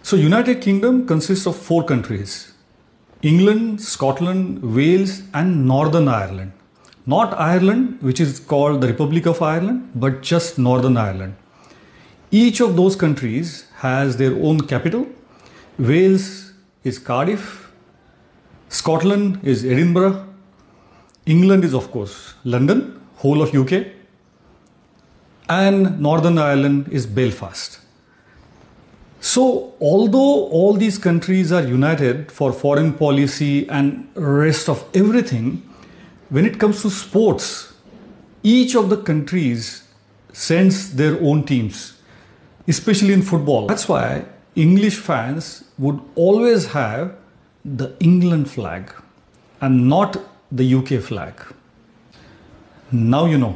So United Kingdom consists of 4 countries: England, Scotland, Wales and Northern Ireland. Not Ireland, which is called the Republic of Ireland, but just Northern Ireland. Each of those countries has their own capital. Wales is Cardiff, Scotland is Edinburgh, England is of course London, whole of UK, and Northern Ireland is Belfast. So although all these countries are united for foreign policy and rest of everything, when it comes to sports, each of the countries sends their own teams, especially in football. That's why English fans would always have the England flag and not the UK flag. Now you know.